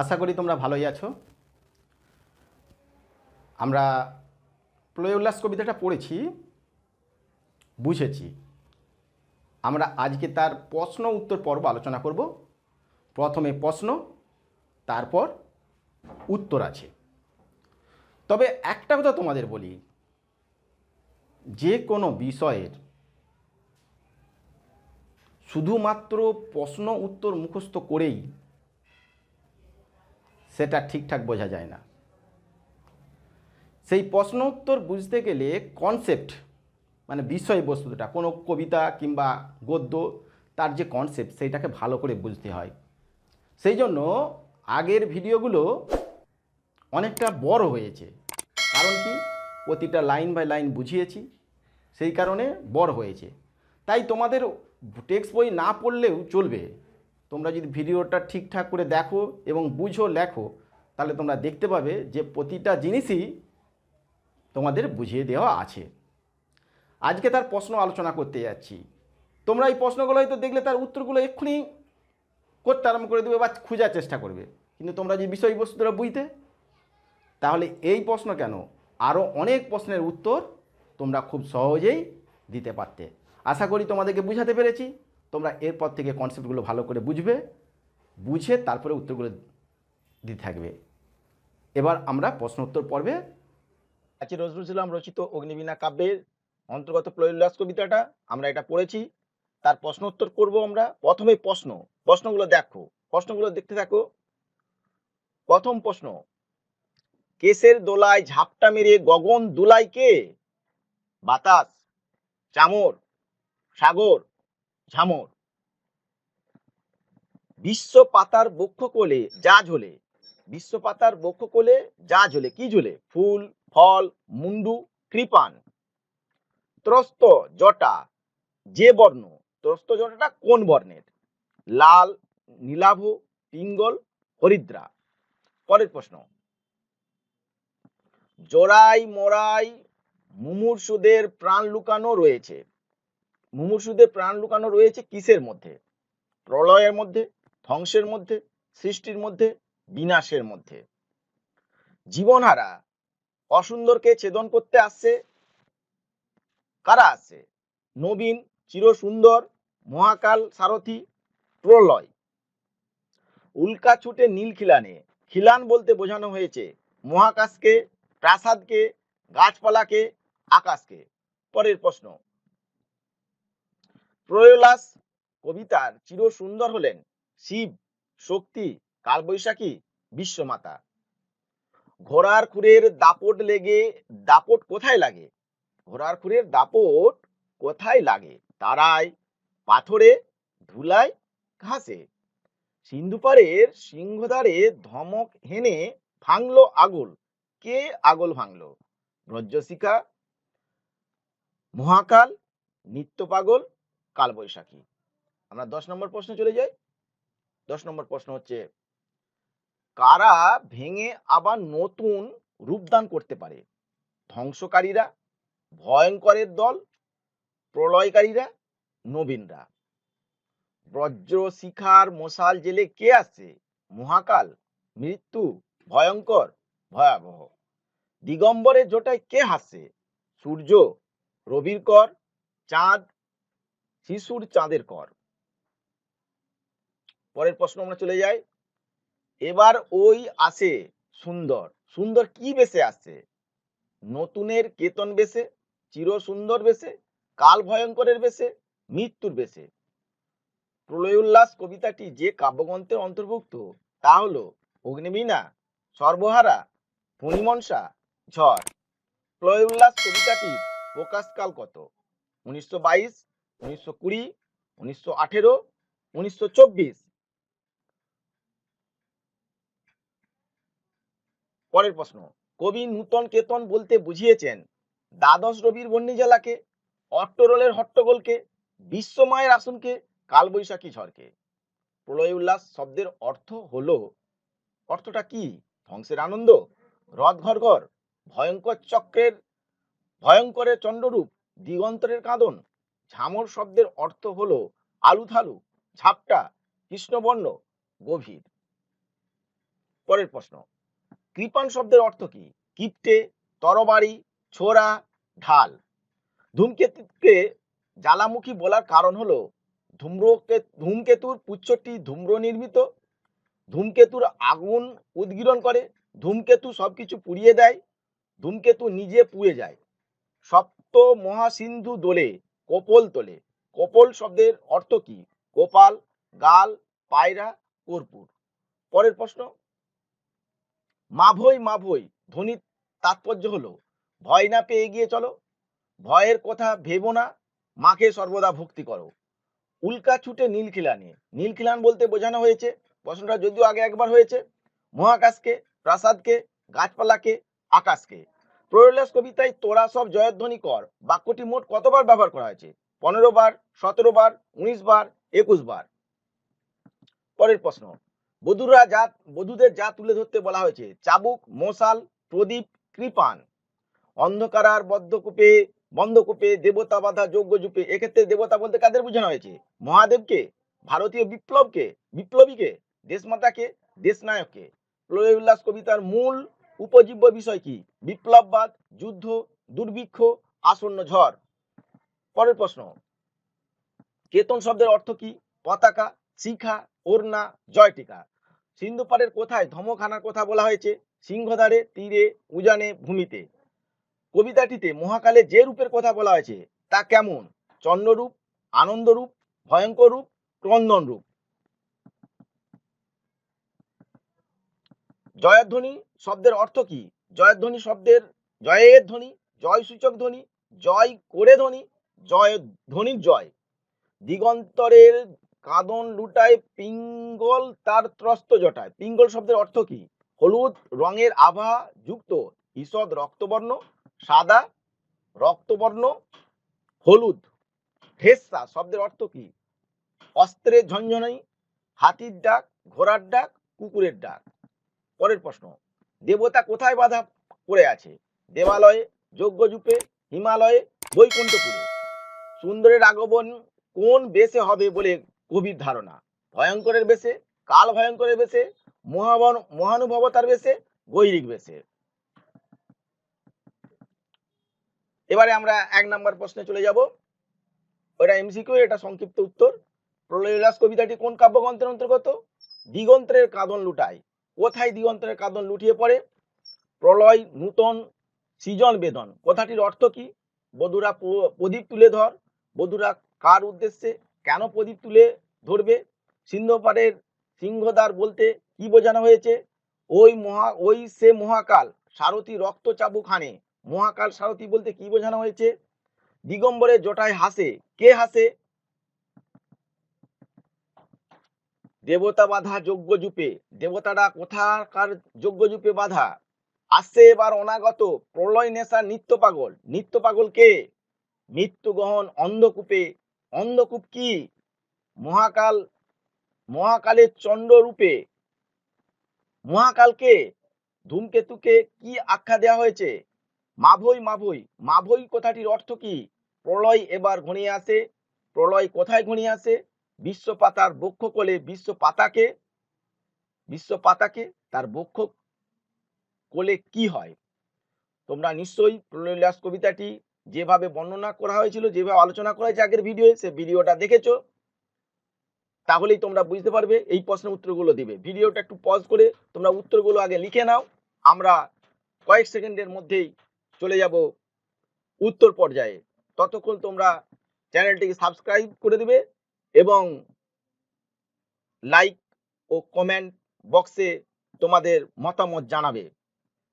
আশা করি তোমরা ভালোই আছো। আমরা প্রলয় উল্লাস কবিতাটা পড়েছি, বুঝেছি। আমরা আজকে তার প্রশ্ন উত্তর পর্ব আলোচনা করব। প্রথমে প্রশ্ন, তারপর উত্তর আছে। তবে একটা কথা তোমাদের বলি, যে কোনো বিষয়ের শুধুমাত্র প্রশ্ন উত্তর মুখস্থ করেই সেটা ঠিকঠাক বোঝা যায় না। সেই প্রশ্ন উত্তর বুঝতে গেলে কনসেপ্ট, মানে বিষয়বস্তুটা, কোনো কবিতা কিংবা গদ্য, তার যে কনসেপ্ট সেইটাকে ভালো করে বুঝতে হয়। সেই জন্য আগের ভিডিওগুলো অনেকটা বড় হয়েছে। কারণ কি, প্রতিটা লাইন বাই লাইন বুঝিয়েছি, সেই কারণে বড় হয়েছে। তাই তোমাদের টেক্সট বই না পড়লেও চলবে। তোমরা যদি ভিডিওটা ঠিকঠাক করে দেখো এবং বুঝো, লেখো, তাহলে তোমরা দেখতে পাবে যে প্রতিটা জিনিসই তোমাদের বুঝিয়ে দেওয়া আছে। আজকে তার প্রশ্ন আলোচনা করতে যাচ্ছি। তোমরা এই প্রশ্নগুলো হয়তো দেখলে তার উত্তরগুলো এক্ষুনি করতে আরম্ভ করে দেবে বা খোঁজার চেষ্টা করবে, কিন্তু তোমরা যে বিষয়বস্তুটা বুঝতে, তাহলে এই প্রশ্ন কেন, আরও অনেক প্রশ্নের উত্তর তোমরা খুব সহজেই দিতে পারতে। আশা করি তোমাদেরকে বুঝাতে পেরেছি। তোমরা এরপর থেকে কনসেপ্টগুলো ভালো করে বুঝবে, বুঝে তারপরে উত্তরগুলো দিতে থাকবে। এবার আমরা প্রশ্ন উত্তর পর্বে আছি। নজরুল ইসলাম রচিত অগ্নিবীণা কাব্যের অন্তর্গত প্রলয় উল্লাস কবিতাটা আমরা এটা পড়েছি। তার প্রশ্ন উত্তর করব আমরা। প্রথমে প্রশ্নগুলো দেখো, প্রশ্নগুলো দেখতে থাকো। প্রথম প্রশ্ন, কেসের দোলায় ঝাপটা মেরে গগন দুলাই কে? বাতাস, চামর, সাগর, ঝামর। বিশ্ব পাতার বক্ষ কোলে যা ঝোলে, বিশ্ব পাতার বক্ষ কোলে যা ঝোলে, কি ঝোলে? ফুল, ফল, মুন্ডু, কৃপান। ত্রস্ত জটা যে বর্ণ, ত্রস্ত জটাটা কোন বর্ণের? লাল, নীলাভ, পিঙ্গল, হরিদ্রা। পরের প্রশ্ন, জোড়াই মোড়াই মুমূর্ষুদের প্রাণ লুকানো রয়েছে। মুমূর্ষুদের প্রাণ লুকানো রয়েছে কিসের মধ্যে? প্রলয়ের মধ্যে, ধ্বংসের মধ্যে, সৃষ্টির মধ্যে, বিনাশের মধ্যে। জীবনহারা অসুন্দরকে ছেদন করতে আসছে কারা? আসছে নবীন, চিরসুন্দর, মহাকাল সারথি, প্রলয়। উল্কা ছুটে নীল খিলানে, খিলান বলতে বোঝানো হয়েছে মহাকাশকে, প্রাসাদকে, গাছপালাকে, আকাশকে। পরের প্রশ্ন, প্রলয়োল্লাস কবিতার চির সুন্দর হলেন শিব, শক্তি, কালবৈশাখী, বিশ্বমাতা। ঘোড়ার খুরের দাপট লেগে, দাপট কোথায় লাগে? ঘোড়ার খুরের দাপট কোথায় লাগে? তারায়, পাথরে, ধুলায়, ঘাসে। সিন্ধুপাড়ের সিংহদ্বারে ধমক হেনে ভাঙলো আগল, কে আগল ভাঙলো? ব্রজশিখা, মহাকাল, নিত্য পাগল, কালবৈশাখী। আমরা 10 নম্বর প্রশ্ন চলে যাই। 10 নম্বর প্রশ্ন হচ্ছে, কারা ভেঙে আবার নতুন রূপদান করতে পারে? ধ্বংসকারীরা, ভয়ঙ্করের দল, প্রলয়কারীরা, নবীনরা। বজ্র শিখার মশাল জেলে কে আসে? মহাকাল, মৃত্যু, ভয়ঙ্কর, ভয়াবহ। দিগম্বরের জোটায় কে হাসে? সূর্য, রবির কর, চাঁদ, শিশুর চাঁদের কর। পরের প্রশ্ন আমরা চলে যাই। এবার ওই আসে সুন্দর, সুন্দর কি বেশে আসছে? নতুনের কেতন বেশে, চির সুন্দর বেশে, কাল ভয়ঙ্করের বেশে, মৃত্যুর বেশে। প্রলয় উল্লাস কবিতাটি যে কাব্যগ্রন্থের অন্তর্ভুক্ত তা হলো অগ্নিবীণা, সর্বহারা, ফণিমনসা, ঝড়। প্রলয় উল্লাস কবিতাটির প্রকাশকাল কত? 1922, 1920, 1918, 1924। পরের প্রশ্ন, কবি নূতন কেতন বলতে বুঝিয়েছেন দ্বাদশ রবির বহ্নিজ্বালাকে, অট্টরোলের হট্টগোলকে, বিশ্বমায়ের আসনকে, কালবৈশাখী ঝড়কে। প্রলয় উল্লাস শব্দের অর্থ হলো, অর্থটা কি? ধ্বংসের আনন্দ, রথ ঘর ঘর, ভয়ঙ্কর চক্রের, ভয়ঙ্করের চন্ডরূপ, দিগন্তরের কাঁদন। ঝামর শব্দের অর্থ হলো আলুথালু, ঝাপটা, কৃষ্ণবর্ণ, গভীর। পরের প্রশ্ন, কৃপাণ শব্দের অর্থ কি? কিপ্টে, তরবারি, ছোরা, ঢাল। ধূমকেতুকে জ্বালামুখী বলার কারণ হলো ধূমকেতুর পুচ্ছটি ধূম্র নির্মিত, ধূমকেতুর আগুন উদ্গীরণ করে, ধূমকেতু সবকিছু পুড়িয়ে দেয়, ধূমকেতু নিজে পুড়ে যায়। সপ্ত মহাসিন্ধু দোলে কপোল তোলে। কপোল শব্দের অর্থ কি? গোপাল, গাল, পায়রা, কর্পূর। পরের প্রশ্ন, মাভৈ মাভৈ ধ্বনির তাৎপর্য হলো ভয় না পেয়ে এগিয়ে চলো, ভয়ের কথা ভেবো না, মাকে সর্বদা ভক্তি করো। উল্কা ছুটে নীলখিলানে, নীলখিলান বলতে বোঝানো হয়েছে, প্রশ্নটা যদিও আগে একবার হয়েছে, মহাকাশকে, প্রাসাদকে, গাছপালাকে, আকাশকে। প্রয়োলাস কবিতায় তোরা সব জয়ধ্বনি কর বাক্যটি মোট কতবার ব্যবহার করা হয়েছে? 15 বার, 17 বার, 19 বার, 21 বার। পরের প্রশ্ন, বধূদের যা তুলে ধরতে বলা হয়েছে? চাবুক, মশাল, প্রদীপ, কৃপাণ। অন্ধকার বন্ধকূপে দেবতা বাধা যজ্ঞ জুপে। এক্ষেত্রে দেবতা বলতে কাদের বোঝানো হয়েছে? মহাদেবকে, ভারতীয় বিপ্লবীকে, দেশমাতাকে, দেশনায়ককে। প্রলয় উল্লাস কবিতার মূল উপজীব্য বিষয় কি? বিপ্লববাদ, যুদ্ধ, দুর্ভিক্ষ, আসন্ন ঝড়। পরের প্রশ্ন, কেতন শব্দের অর্থ কি? পতাকা, শিখা, ওড়না, জয়টিকা। সিন্ধু পাড়ের কোথায় ধমখানার কথা বলা হয়েছে? সিংহদ্বারে, তীরে, উজানে, ভূমিতে। কবিতাটিতে মহাকালে যে রূপের কথা বলা হয়েছে তা কেমন? চন্দ্ররূপ, আনন্দরূপ, ভয়ঙ্কর রূপ, ক্রন্দন রূপ। জয়ধ্বনি শব্দের অর্থ কি? জয়ধ্বনি শব্দের জয়ের ধ্বনি, জয় সূচক ধ্বনি, জয় করে ধ্বনি, জয় ধ্বনির জয়। দিগন্তরের কাঁদন লুটায় পিঙ্গল তার ত্রস্ত জটায়। পিঙ্গল শব্দের অর্থ কি? হলুদ রঙের আভা যুক্ত, ঈষদ রক্তবর্ণ, সাদা, রক্তবর্ণ, হলুদ। ঢেসা শব্দের অর্থ কি? অস্ত্রের ঝনঝনানি, হাতির ডাক, ঘোড়ার ডাক, কুকুরের ডাক। পরের প্রশ্ন, দেবতা কোথায় বাধা পড়ে আছে? দেবালয়ে, যজ্ঞজূপে, হিমালয়ে, বৈকুণ্ঠপুরে। সুন্দরের আগমন কোন বেশে হবে বলে কবির ধারণা? ভয়ঙ্করের বেশে, কাল ভয়ঙ্করের বেশে, মহানুভবতার বেশে, গৈরিক বেশে। এবারে আমরা 1 নম্বর প্রশ্নে চলে যাব। ওটা এমসিকিউ, এটা সংক্ষিপ্ত উত্তর। প্রলয় উল্লাস কবিতাটি কোন কাব্যগ্রন্থের অন্তর্গত? দিগন্তের কাঁদন লুটায়। কোথায় দিগন্তের কাঁদন লুটিয়ে পড়ে? প্রলয়, নূতন, সৃজন বেদন। কথাটির অর্থ কি? বধূরা প্রদীপ তুলে ধর। বধূরা কার উদ্দেশ্যে, কেন প্রদীপ তুলে ধরবে? সিন্ধুপাড়ের সিংহদ্বার বলতে কি বোঝানো হয়েছে? ওই সে মহাকাল সারথি রক্ত চাবুক হানে। মহাকাল সারথি বলতে কি বোঝানো হয়েছে? দিগম্বরের জটায় হাসে, কে হাসে? দেবতা বাধা যজ্ঞজূপে, দেবতারা কোথাকার যজ্ঞজূপে বাধা? আসছে এবার অনাগত প্রলয় নেশা নিত্য পাগল। নিত্য পাগল কে? মৃত্যু গহন অন্ধকূপে। অন্ধকূপ কি? মহাকালের চন্দ্র রূপে। মহাকালকে, ধূমকেতুকে কি আখ্যা দেওয়া হয়েছে? মাভৈ মাভৈ। মাভৈ কথাটির অর্থ কি? প্রলয় এবার ঘনিয়ে আসে। প্রলয় কোথায় ঘনিয়ে আসে? বিশ্বপাতার বক্ষ কোলে। বিশ্বপাতাকে তার বক্ষ কোলে কি হয়? তোমরা নিশ্চয়ই প্রলয় উল্লাস কবিতাটি যেভাবে বর্ণনা করা হয়েছিল, যেভাবে আলোচনা করা হয়েছে আগের ভিডিওয়ে, সে ভিডিওটা দেখেছো, তাহলেই তোমরা বুঝতে পারবে এই প্রশ্নের উত্তরগুলো দিবে। ভিডিওটা একটু পজ করে তোমরা উত্তরগুলো আগে লিখে নাও। আমরা কয়েক সেকেন্ডের মধ্যেই চলে যাব উত্তর পর্যায়ে। ততক্ষণ তোমরা চ্যানেলটিকে সাবস্ক্রাইব করে দিবে এবং লাইক ও কমেন্ট বক্সে তোমাদের মতামত জানাবে।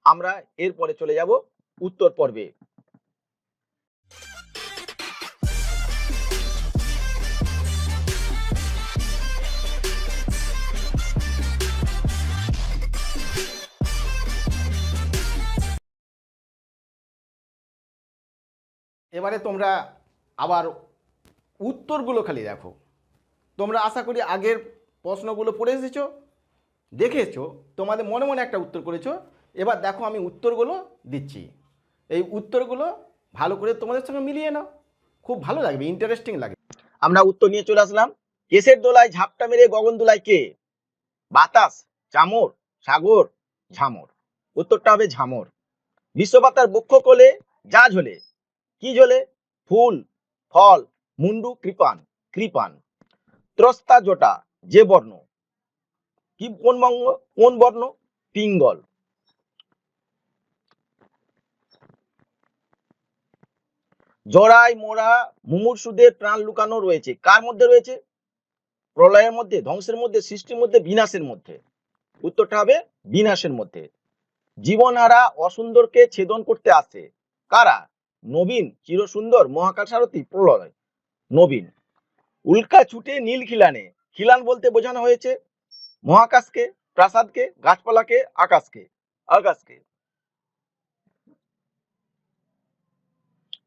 আমরা এরপরে চলে যাব উত্তর পর্বে। এবারে তোমরা আবার উত্তরগুলো খালি দেখো। তোমরা আশা করি আগের প্রশ্নগুলো পড়ে এসেছো, দেখেছো, তোমাদের মনে মনে একটা উত্তর করেছো। এবার দেখো আমি উত্তরগুলো দিচ্ছি, এই উত্তরগুলো ভালো করে তোমাদের সঙ্গে মিলিয়ে নাও, খুব ভালো লাগবে, ইন্টারেস্টিং লাগবে। আমরা উত্তর নিয়ে চলে আসলাম। কেসের দোলায় ঝাপটা মেরে গগন দোলায় কে? বাতাস, চামর, সাগর, ঝামর। উত্তরটা হবে ঝামর। বিশ্বপাতার বক্ষ কোলে যা ঝোলে, কি ঝোলে? ফুল, ফল, মুন্ডু, কৃপান। কৃপান। ত্রস্তা জটা যে বর্ণ, কি কোন বর্ণ? পিঙ্গল। জরায় মোরা মুমূর্ষুদের প্রাণ লুকানো রয়েছে, কার মধ্যে রয়েছে? প্রলয়ের মধ্যে, ধ্বংসের মধ্যে, সৃষ্টির মধ্যে, বিনাশের মধ্যে। উত্তরটা হবে বিনাশের মধ্যে। জীবনহারা অসুন্দরকে ছেদন করতে আসে, কারা? নবীন, চিরসুন্দর, মহাকাল সারথী, প্রলয়। নবীন। উল্কা ছুটে নীল খিলানে, খিলান বলতে বোঝানো হয়েছে মহাকাশকে, প্রাসাদকে, গাছপালাকে, আকাশকে। আকাশকে।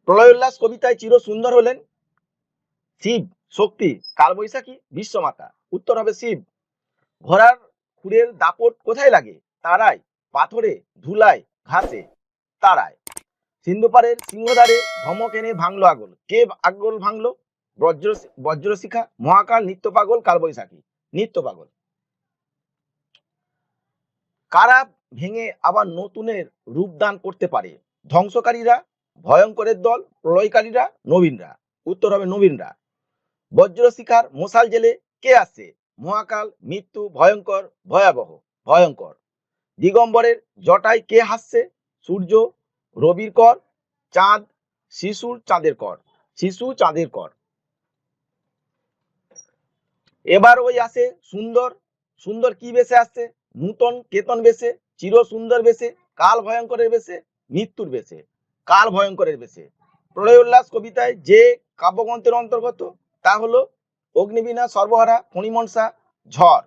প্রলয় উল্লাস কবিতায় চির সুন্দর হলেন শিব, শক্তি, কালবৈশাখী, বিশ্বমাতা। উত্তর হবে শিব। ঘোড়ার খুরের দাপট কোথায় লাগে? তারায়, পাথরে, ধুলায়, ঘাসে। তারায়। সিন্ধুপাড়ের সিংহদ্বারে ধমক এনে ভাঙলো আগল, কে আগল ভাঙলো? বজ্রশিখা, মহাকাল, নিত্য পাগল, কালবৈশাখী। নিত্য পাগল। কারা ভেঙে আবার নতুনের রূপদান করতে পারে? ধ্বংসকারীরা, ভয়ঙ্করের দল, প্রলয়কারীরা, নবীনরা। উত্তর হবে নবীনরা। বজ্রশিখার মশাল জেলে কে আসে? মহাকাল, মৃত্যু, ভয়ঙ্কর, ভয়াবহ। ভয়ঙ্কর। দিগম্বরের জটায় কে হাসছে? সূর্য, রবির কর, চাঁদ, শিশুর চাঁদের কর। শিশু চাঁদের কর। এবার ওই আসে সুন্দর। সুন্দর কি বেশে আসছে? নূতন কেতন বেশে, চির সুন্দর বেশে, কাল ভয়ঙ্করের বেশে, মৃত্যুর বেশে। কাল ভয়ঙ্করের বেশে। প্রলয় উল্লাস কবিতায় যে কাব্যগ্রন্থের অন্তর্গত তা হলো অগ্নিবীণা, সর্বহারা, ফণিমনসা, ঝড়।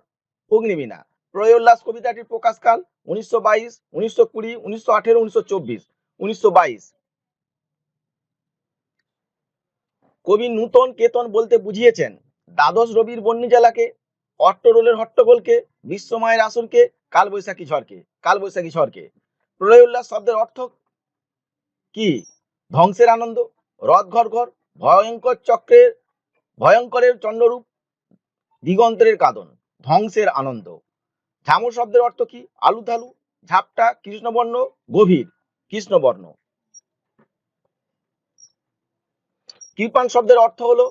অগ্নিবীণা। প্রলয় উল্লাস কবিতাটির প্রকাশকাল 1922, 1920, 1918, 1924। 1922। কবি নূতন কেতন বলতে বুঝিয়েছেন দ্বাদশ রবির বন্যিজালাকে, অট্টরোলের হট্টগোলকে, বিশ্বমায়ের আসরকে, কালবৈশাখী ঝড়কে। কালবৈশাখী ঝড়কে। প্রলয় উল্লাস শব্দের অর্থ কি? ধ্বংসের আনন্দ, রথ ঘর ঘর, ভয়ঙ্কর চক্রের, ভয়ঙ্করের চন্দ্ররূপ, দিগন্তের কাদন। ধ্বংসের আনন্দ। ঝামর শব্দের অর্থ কি? আলুথালু, ঝাপটা, কৃষ্ণবর্ণ, গভীর। কৃষ্ণবর্ণ। কৃপান শব্দের অর্থ হলো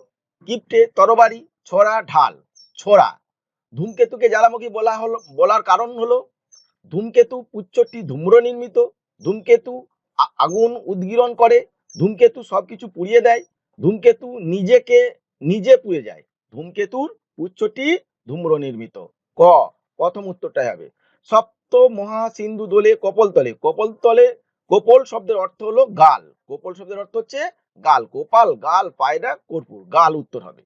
কিপ্টে, তরবারি, ছোড়া, ঢাল। ছোড়া। ধূমকেতুকে জ্বালামুখী বলার কারণ হলো ধূমকেতু পুচ্ছটি ধূম্র নির্মিত। ধূমকেতু আগুন উদ্গীরণ করে। ধূমকেতু সবকিছু পুড়িয়ে দেয়। ধূমকেতু নিজে পুড়ে যায়। ধূমকেতুর পুচ্ছটি ধূম্র নির্মিত। ক, প্রথম উত্তরটাই হবে। সপ্ত মহাসিন্ধু দোলে কপল তলে। কপল তলে, কপল শব্দের অর্থ হলো গাল। কপল শব্দের অর্থ হচ্ছে গাল। কোপাল, গাল, পায়রা, কর্পূর। গাল উত্তর হবে।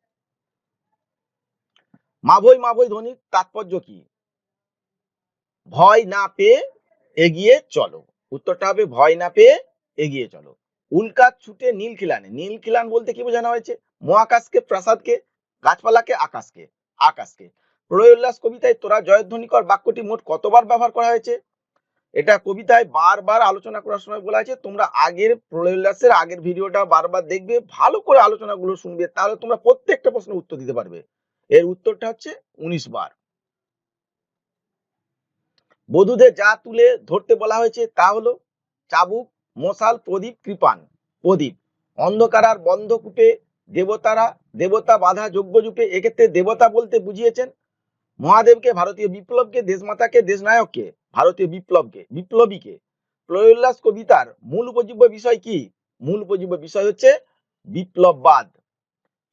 মাভৈ মাভৈ ধ্বনির তাৎপর্য কি? ভয় না পেয়ে এগিয়ে চলো। উত্তরটা হবে ভয় না পেয়ে এগিয়ে চলো। উল্কা ছুটে নীল খিলানে। নীল খিলান বলতে কি বোঝানো হয়েছে? মহাকাশকে, প্রাসাদকে, গাছপালাকে, আকাশকে। আকাশকে। প্রলয় উল্লাস কবিতায় তোরা জয়ধ্বনি কর বাক্যটি মোট কতবার ব্যবহার করা হয়েছে? এটা কবিতায় বারবার আলোচনা করার সময় বলা হয়েছে। তোমরা আগের প্রলয় উল্লাসের আগের ভিডিওটা বারবার দেখবে, ভালো করে আলোচনাগুলো শুনবে, তাহলে তোমরা প্রত্যেকটা প্রশ্নের উত্তর দিতে পারবে। এর উত্তরটা হচ্ছে 19 বার। বধূদের যা তুলে ধরতে বলা হয়েছে তা হলো চাবুক, মশাল, প্রদীপ, কৃপান। প্রদীপ। অন্ধকার বন্ধকূপে দেবতা বাধা যজ্ঞযূপে। এক্ষেত্রে দেবতা বলতে বুঝিয়েছেন মহাদেবকে, ভারতীয় বিপ্লবকে, দেশমাতাকে, দেশনায়ককে, ভারতীয় বিপ্লবীকে। প্রলয় উল্লাস কবিতার মূল উপজীব্য বিষয় কি? মূল উপজীব্য বিষয় হচ্ছে বিপ্লববাদ।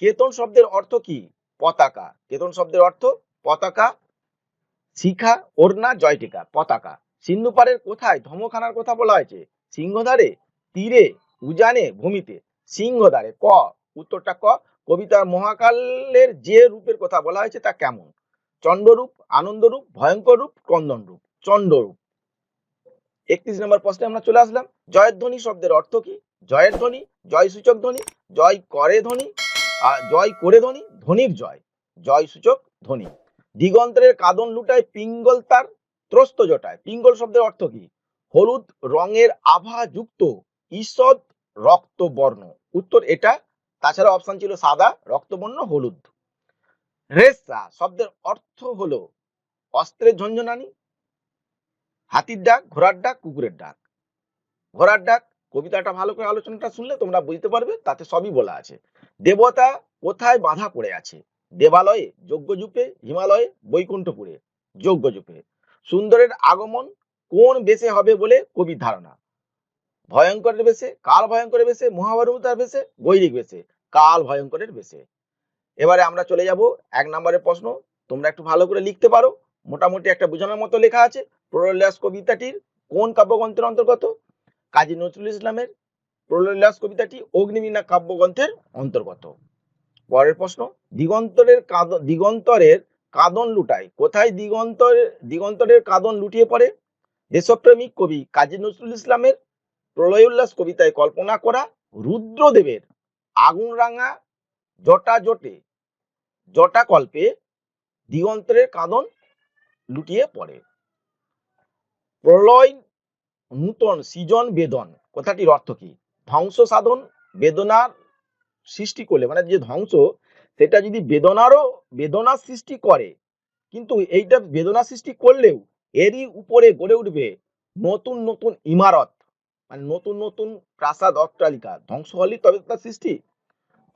কেতন শব্দের অর্থ কি? পতাকা। কেতন শব্দের অর্থ পতাকা, শিখা, ওড়না, জয়টিকা। পতাকা। সিন্ধু পাড়ের কোথায় ধর্মখানার কথা বলা হয়েছে? সিংহদ্বারে, তীরে, উজানে, ভূমিতে। সিংহদ্বারে। ক, উত্তরটা ক। কবিতার মহাকালের যে রূপের কথা বলা হয়েছে তা কেমন? চন্ডরূপ, আনন্দরূপ, ভয়ঙ্কর রূপ, ক্রন্দন রূপ। চন্ডরূপ। 31 নম্বর প্রশ্নে আমরা চলে আসলাম। জয়ধ্বনি শব্দের অর্থ কি? জয়ের ধ্বনি, জয় সূচক ধ্বনি, জয় করে ধ্বনি, জয় করে ধ্বনি, ধ্বনির জয়। জয় সূচক ধ্বনি। দিগন্তের কাদন লুটায় পিঙ্গল তার ত্রস্ত জটায়। পিঙ্গল শব্দের অর্থ কি? হলুদ রঙের আভা যুক্ত ঈষৎ রক্তবর্ণ। উত্তর এটা। তাছাড়া অপশন ছিল সাদা, রক্তবর্ণ, হলুদ। রেসা শব্দের অর্থ হলো অস্ত্রের ঝঞ্ঝনানি, হাতির ডাক, ঘোড়ার ডাক, কুকুরের ডাক। ঘোড়ার ডাক কবিতাটা ভালো করে আলোচনাটা শুনলে তোমরা বুঝতে পারবে, তাতে সবই বলা আছে। দেবতা কোথায় বাঁধা পড়ে আছে? দেবালয়ে, যজ্ঞযূপে, হিমালয়ে, বৈকুণ্ঠপুরে। যজ্ঞযূপে। সুন্দরের আগমন কোন বেশে হবে বলে কবির ধারণা? ভয়ঙ্করের বেশে, কাল ভয়ঙ্করের বেশে, মহাভারতার বেশে, গৈরিক বেশে। কাল ভয়ঙ্করের বেশে। এবারে আমরা চলে যাব 1 নম্বরের প্রশ্ন। তোমরা একটু ভালো করে লিখতে পারো, মোটামুটি একটা বোঝানোর মতো লেখা আছে। প্রলয়লাস কবিতাটির কোন কাব্যগ্রন্থের অন্তর্গত? কাজী নজরুল ইসলামের প্রলয়লাস কবিতাটি অগ্নিবীণা কাব্যগ্রন্থের অন্তর্গত। পরের প্রশ্ন, দিগন্তরের কাঁদন লুটায়। কোথায় দিগন্তরের কাঁদন লুটিয়ে পড়ে? দেশপ্রেমিক কবি কাজী নজরুল ইসলামের প্রলয় উল্লাস কবিতায় কল্পনা করা রুদ্রদেবের আগুন রাঙা জটাকল্পে দিগন্তরের কাঁদন লুটিয়ে পড়ে। প্রলয় নূতন সৃজন বেদন কথাটির অর্থ কি? ধ্বংস সাধন বেদনার সৃষ্টি করলে, মানে যে ধ্বংস সেটা যদি বেদনার সৃষ্টি করে, কিন্তু এইটা বেদনা সৃষ্টি করলেও এরই উপরে গড়ে উঠবে নতুন নতুন ইমারত, মানে নতুন নতুন প্রাসাদ অট্টালিকা। ধ্বংস হলে তবে তার সৃষ্টি।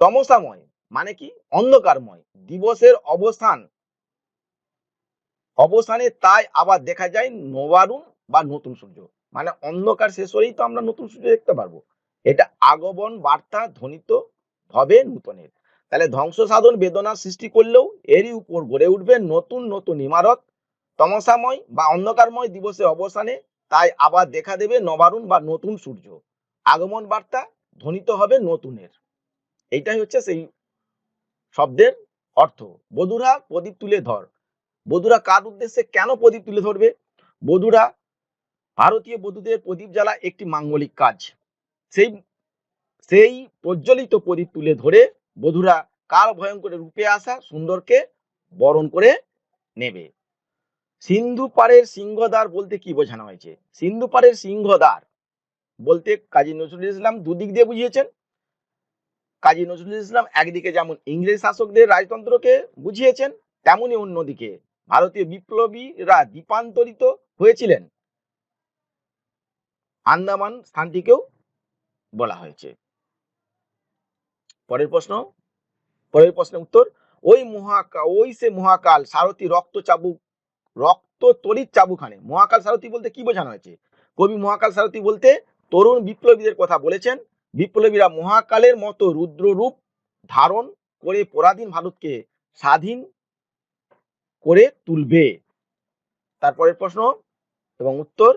তমসাময় মানে কি? অন্ধকারময়। দিবসের অবসানে তাই আবার দেখা যায় নবারুণ বা নতুন সূর্য, মানে অন্ধকার শেষ হলেই তো আমরা নতুন সূর্য দেখতে পারবো। এটা আগমন বার্তা ধ্বনিত হবে নূতনের। তাহলে ধ্বংস সাধন বেদনার সৃষ্টি করলেও এরই উপর গড়ে উঠবে নতুন নতুন ইমারত। তমসাময় বা অন্ধকারময় দিবসের অবসানে তাই আবার দেখা দেবে নবারুণ বা নতুন সূর্য। আগমন বার্তা ধ্বনিত হবে নতুনের। এইটাই হচ্ছে সেই শব্দের অর্থ। বধুরা প্রদীপ তুলে ধর। বধুরা কার উদ্দেশ্যে কেন প্রদীপ তুলে ধরবে? বধুরা, ভারতীয় বধূদের প্রদীপ জ্বালা একটি মাঙ্গলিক কাজ। সেই প্রজ্বলিত প্রদীপ তুলে ধরে বধুরা কাল ভয়ঙ্করের রূপে আসা সুন্দরকে বরণ করে নেবে। সিন্ধু পাড়ের সিংহদ্বার বলতে কি বোঝানো হয়েছে? সিন্ধু পাড়ের সিংহদ্বার বলতে কাজী নজরুল ইসলাম দুদিক দিয়ে বুঝিয়েছেন। কাজী নজরুল ইসলাম একদিকে যেমন ইংরেজ শাসকদের রাজতন্ত্রকে বুঝিয়েছেন, তেমনি অন্যদিকে ভারতীয় বিপ্লবীরা দ্বীপান্তরিত হয়েছিলেন আন্দামান স্থানটিকেও বলা হয়েছে। পরের প্রশ্নের উত্তর, ওই সে মহাকাল সারথি রক্ত তড়িৎ চাবুখানে। মহাকাল সারথি বলতে কি বোঝানো হয়েছে? কবি মহাকাল সারথি বলতে তরুণ বিপ্লবীদের কথা বলেছেন। বিপ্লবীরা মহাকালের মতো রুদ্র রূপ ধারণ করে পরাধীন ভারতকে স্বাধীন করে তুলবে। তারপরের প্রশ্ন এবং উত্তর,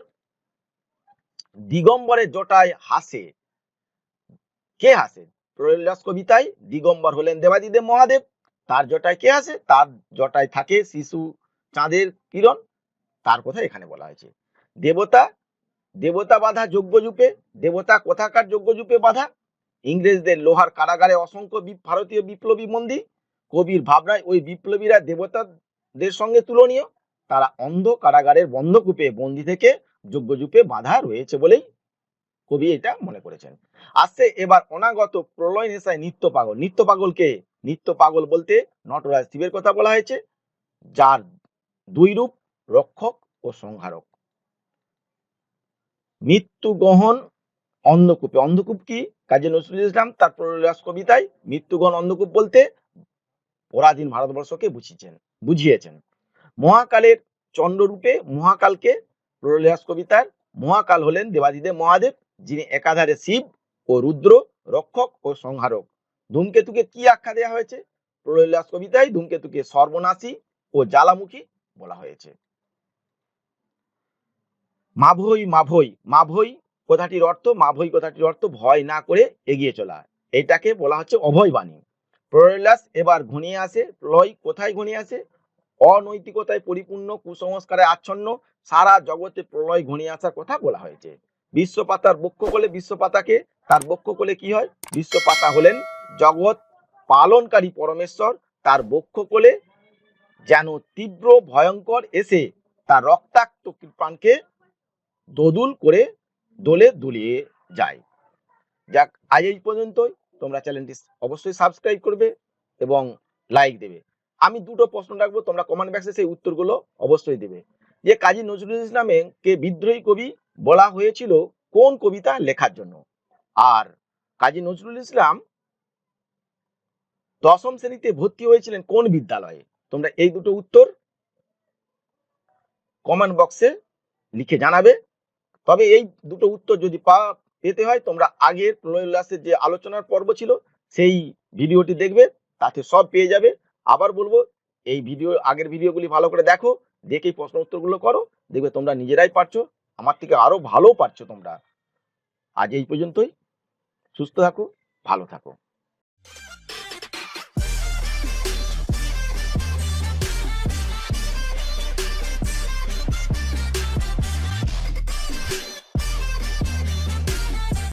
দিগম্বরের জটায় হাসে। কে হাসে? প্রলয়লাস কবিতায় দিগম্বর হলেন দেবাদিদেব মহাদেব। তার জটায় কে হাসে? তার জটায় থাকে শিশু চাঁদের কিরণ। তার কথা এখানে বলা হয়েছে। দেবতা বাধা যজ্ঞযূপে। দেবতা কোথাকার যজ্ঞযূপে বাধা? ইংরেজদের লোহার কারাগারে অসংখ্য ভারতীয় বিপ্লবী বন্দী। কবির ভাবনায় ওই বিপ্লবীরা দেবতাদের সঙ্গে তুলনীয়। তারা অন্ধ কারাগারের বন্ধকূপে বন্দী থেকে যজ্ঞযূপে বাধা রয়েছে বলেই কবি এটা মনে করেছেন। আসছে এবার অনাগত প্রলয় নেশায় নিত্য পাগল। নিত্য পাগলকে? নিত্য পাগল বলতে নটরাজ শিবের কথা বলা হয়েছে, যার দুই রূপ, রক্ষক ও সংহারক। মৃত্যু গহন অন্ধকূপে। অন্ধকূপ কি? কাজী নজরুল ইসলাম তার প্রলয়লাস কবিতায় মৃত্যুগণ অন্ধকূপ বলতে পরাধীন ভারতবর্ষকে বুঝিয়েছেন। মহাকালের চন্দ্ররূপে মহাকালকে প্রলয়লাস কবিতার মহাকাল হলেন দেবাদিদেব মহাদেব, যিনি একাধারে শিব ও রুদ্র, রক্ষক ও সংহারক। ধূমকেতুকে কি আখ্যা দেওয়া হয়েছে? প্রলয়লাস কবিতায় ধূমকেতুকে সর্বনাশী ও জ্বালামুখী বলা হয়েছে। মাভৈ কথাটির অর্থ ভয় না করে এগিয়ে চলা। এটাকে বলা হচ্ছে অভয় বাণী। প্রলয়লাস এবার ঘনিয়ে আসে। প্রলয় কোথায় ঘনিয়ে আসে? অনৈতিকতায় পরিপূর্ণ, কুসংস্কারে আচ্ছন্ন সারা জগতে প্রলয় ঘনিয়ে আসার কথা বলা হয়েছে। বিশ্বপাতার বক্ষকোলে, বিশ্বপাতাকে তার বক্ষকোলে কি হয়? বিশ্বপাতা হলেন জগৎ পালনকারী পরমেশ্বর। তার বক্ষকোলে যেন তীব্র ভয়ঙ্কর এসে তার রক্তাক্ত কৃপাণকে দোলে দুলিয়ে যায়। যাক, আজ এই পর্যন্তই। তোমরা চ্যানেলটি অবশ্যই সাবস্ক্রাইব করবে এবং লাইক দেবে। আমি দুটো প্রশ্ন রাখবো, তোমরা কমেন্ট বক্সে সেই উত্তরগুলো অবশ্যই দেবে। যে কাজী নজরুল ইসলামকে বিদ্রোহী কবি বলা হয়েছিল কোন কবিতা লেখার জন্য? আর কাজী নজরুল ইসলাম দশম শ্রেণীতে ভর্তি হয়েছিলেন কোন বিদ্যালয়ে? তোমরা এই দুটো উত্তর কমেন্ট বক্সে লিখে জানাবে। তবে এই দুটো উত্তর যদি পেতে হয় তোমরা আগের প্রলয় উল্লাসের যে আলোচনার পর্ব ছিল সেই ভিডিওটি দেখবে, তাতে সব পেয়ে যাবে। আবার বলবো, এই আগের ভিডিওগুলি ভালো করে দেখো, দেখেই প্রশ্ন উত্তরগুলো করো, দেখবে তোমরা নিজেরাই পারছো, আমার থেকে আরো ভালো পারছো তোমরা। আজ এই পর্যন্তই। সুস্থ থাকো, ভালো থাকো।